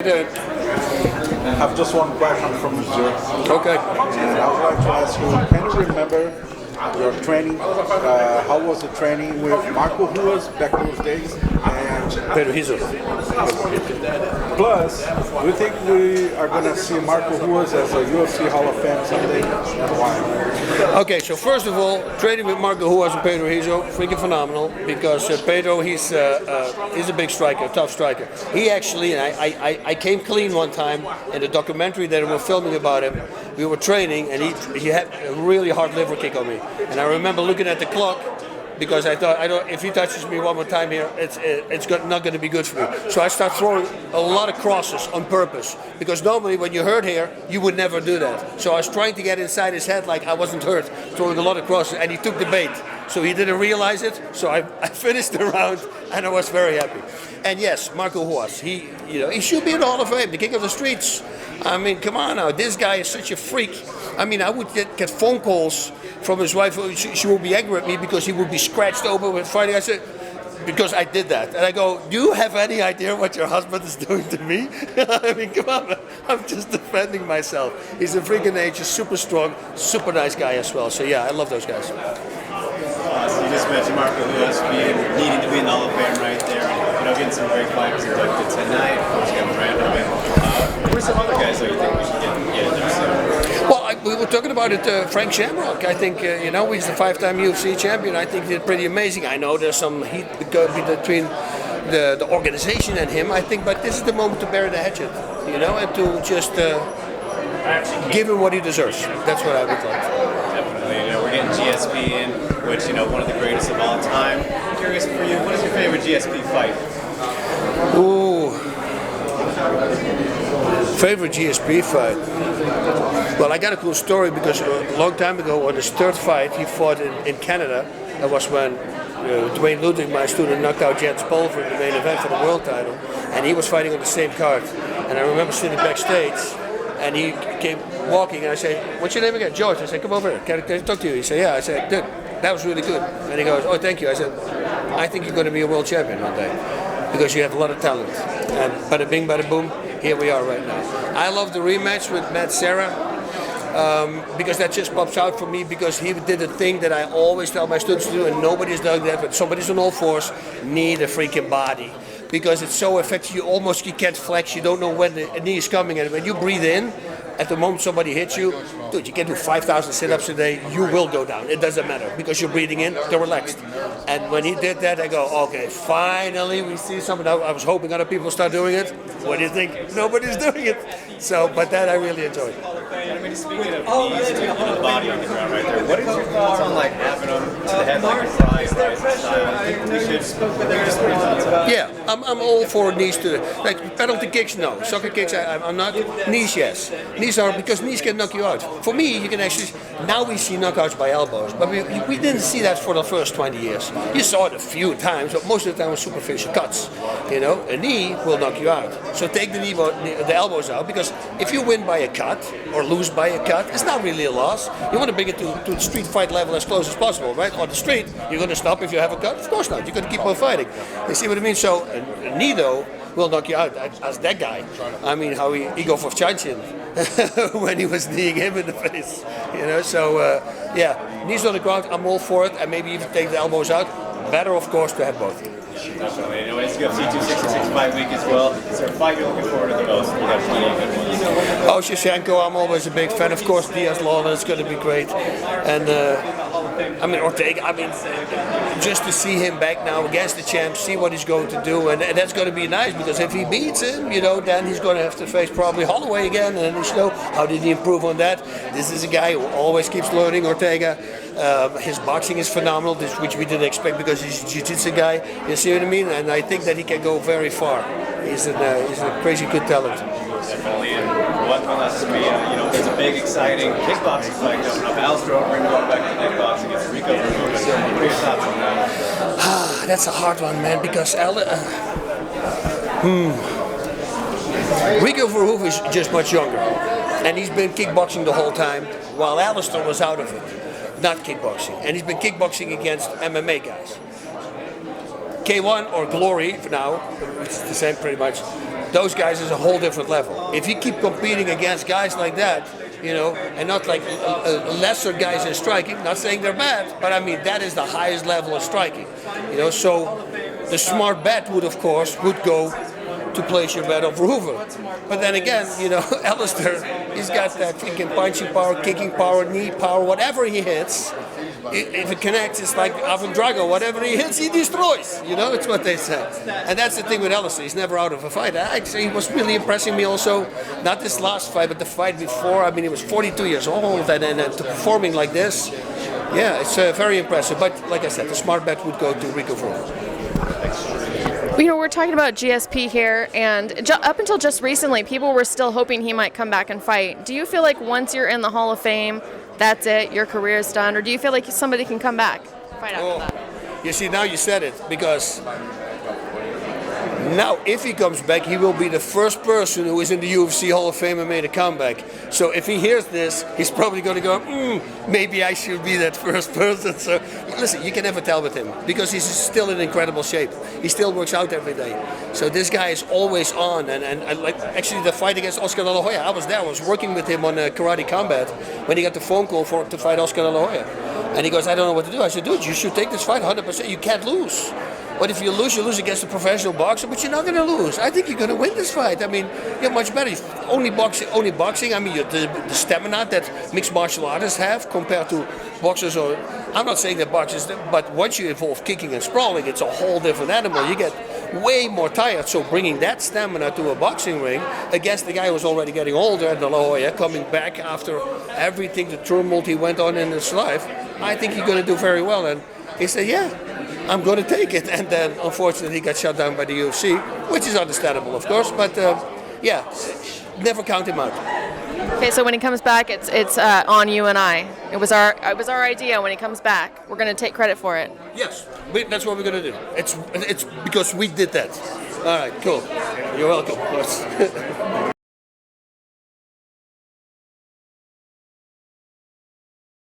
I have just one question from Brazil. Okay. And I would like to ask you, can you remember your training? How was the training with Marco Ruas back in those days? And Pedro Rizzo. plus, do you think we are going to see Marco Ruas as a UFC Hall of Fame someday? And why? Okay, so first of all, training with Marco Ruas and Pedro Rizzo, freaking phenomenal, because Pedro, he's a big striker, a tough striker. He actually, and I came clean one time in the documentary that we were filming about him. We were training, and he had a really hard liver kick on me. And I remember looking at the clock, because I thought, if he touches me one more time here, it's not going to be good for me. So I start throwing a lot of crosses on purpose, because normally when you're hurt here, you would never do that. So I was trying to get inside his head like I wasn't hurt, throwing a lot of crosses, and he took the bait. So he didn't realize it, so I finished the round, and I was very happy. And yes, Marco Ruas, he should be in the Hall of Fame, the king of the streets. I mean, come on now, this guy is such a freak. I mean, I would get phone calls from his wife. She would be angry at me because he would be scratched open with fighting. I said, because I did that. And I go, do you have any idea what your husband is doing to me? I mean, come on, I'm just defending myself. He's a freak of nature, super strong, super nice guy as well. So yeah, I love those guys. So you just mentioned Marco Ruas needing to be in the Hall of Fame right there, and getting some great fighters inducted tonight. Of course, you got Brandon. Who are some other guys that you think we should get in there soon? Well, we were talking about it, Frank Shamrock. I think, he's the 5-time UFC champion. I think he did pretty amazing. I know there's some heat between the organization and him, I think, but this is the moment to bury the hatchet, and to just give him what he deserves. That's what I would like. Definitely. We're getting GSP in, which, one of the greatest of all time. I'm curious for you, what is your favorite GSP fight? Ooh. Favorite GSP fight? Well, I got a cool story because a long time ago on his third fight, he fought in Canada. That was when Dwayne Ludwig, my student, knocked out Jens Pulver in the main event for the world title. And he was fighting on the same card. And I remember sitting backstage, and he came walking, and I said, what's your name again? George. I said, come over here. Can I talk to you? He said, yeah. I said, dude, that was really good. And he goes, oh, thank you. I said, I think you're going to be a world champion one day because you have a lot of talent. And bada bing, bada boom, here we are right now. I love the rematch with Matt Serra because that just pops out for me because he did a thing that I always tell my students to do, and nobody's done that, but somebody's on all fours need a freaking body. Because it's so effective, you can't flex, you don't know when the knee is coming, and when you breathe in, at the moment somebody hits you, dude, you can do 5,000 sit-ups a day, you will go down. It doesn't matter, because you're breathing in, they're relaxed. And when he did that, I go, okay, finally we see something. I was hoping other people start doing it. What do you think? Nobody's doing it. So, but that I really enjoyed. I mean, speaking of knees, the body on the ground right there, what is your thoughts on having them to the head like a prize style? Yeah, I'm all for knees to penalty kicks, no. Soccer kicks, I'm not. Knees, yes. Knees are, because knees can knock you out. For me, you can actually, now we see knockouts by elbows, but we didn't see that for the first 20 years. You saw it a few times, but most of the time was superficial cuts. A knee will knock you out. So take the elbows out, because if you win by a cut or lose by a cut, it's not really a loss. You want to bring it to the street fight level as close as possible, right? On the street, you're going to stop if you have a cut? Of course not. You're going to keep on fighting. You see what I mean? So a knee, though, will knock you out. As that guy, I mean, how Igor Vovchanchin when he was kneeing him in the face, So yeah, knees on the ground, I'm all for it, and maybe even take the elbows out. Better, of course, to have both. Definitely. It's UFC 266 fight week as well. Is there a fight you're looking forward to the most? We have plenty of good ones. Oh, Shevchenko, I'm always a big fan. Of course, Diaz-Lawler is going to be great. And Ortega, just to see him back now against the champ, see what he's going to do. And that's going to be nice, because if he beats him, then he's going to have to face probably Holloway again. And how did he improve on that? This is a guy who always keeps learning, Ortega. His boxing is phenomenal, which we didn't expect because he's a jiu-jitsu guy. You see what I mean? And I think that he can go very far. He's a crazy good talent. Definitely. And one last for me, there's a big, exciting kickboxing fight coming up. Alistair Overeem going back to kickboxing against Rico Verhoeven. What are your thoughts on that? That's a hard one, man, because Rico Verhoeven is just much younger. And he's been kickboxing the whole time, while Alistair was out of it. Not kickboxing. And he's been kickboxing against MMA guys. K1 or Glory for now, it's the same pretty much. those guys is a whole different level. If you keep competing against guys like that, you know, and not like lesser guys in striking, not saying they're bad, but I mean, that is the highest level of striking, you know, so the smart bet would, of course, go to place your bet on Verhoeven. But then again, you know, Alistair, he's got that freaking punching power, kicking power, knee power, whatever he hits, if it connects, it's like Ivan Drago, whatever he hits, he destroys. You know, it's what they say. And that's the thing with Alistair, he's never out of a fight. I'd say he was really impressing me also, not this last fight, but the fight before. I mean, he was 42 years old, and performing like this, yeah, it's very impressive. But like I said, the smart bet would go to Rico Verhoeven. You know, we're talking about GSP here, and up until just recently, people were still hoping he might come back and fight. Do you feel like once you're in the Hall of Fame, that's it, your career is done, or do you feel like somebody can come back, fight after that? You see, now you said it, because now if he comes back, he will be the first person who is in the UFC Hall of Fame and made a comeback. So if he hears this, he's probably going to go, maybe I should be that first person. So listen, you can never tell with him, because he's still in incredible shape. He still works out every day. So this guy is always on. And like actually the fight against Oscar De La Hoya, I was there. I was working with him on Karate Combat when he got the phone call to fight Oscar De La Hoya. And he goes, I don't know what to do. I said, dude, you should take this fight 100%. You can't lose. But if you lose against a professional boxer, but you're not going to lose. I think you're going to win this fight. I mean, you're much better. Only boxing. I mean, the stamina that mixed martial artists have compared to boxers. Or I'm not saying that boxers, but once you involve kicking and sprawling, it's a whole different animal. You get way more tired. So bringing that stamina to a boxing ring against the guy who's already getting older, at De La Hoya, coming back after everything, the turmoil he went on in his life, I think he's going to do very well. And he said, yeah, I'm going to take it. And then, unfortunately, he got shut down by the UFC, which is understandable, of course. But, yeah, never count him out. Okay, so when he comes back, it's on you and I. It was our idea. When he comes back, we're going to take credit for it. Yes, that's what we're going to do. It's because we did that. All right, cool. You're welcome.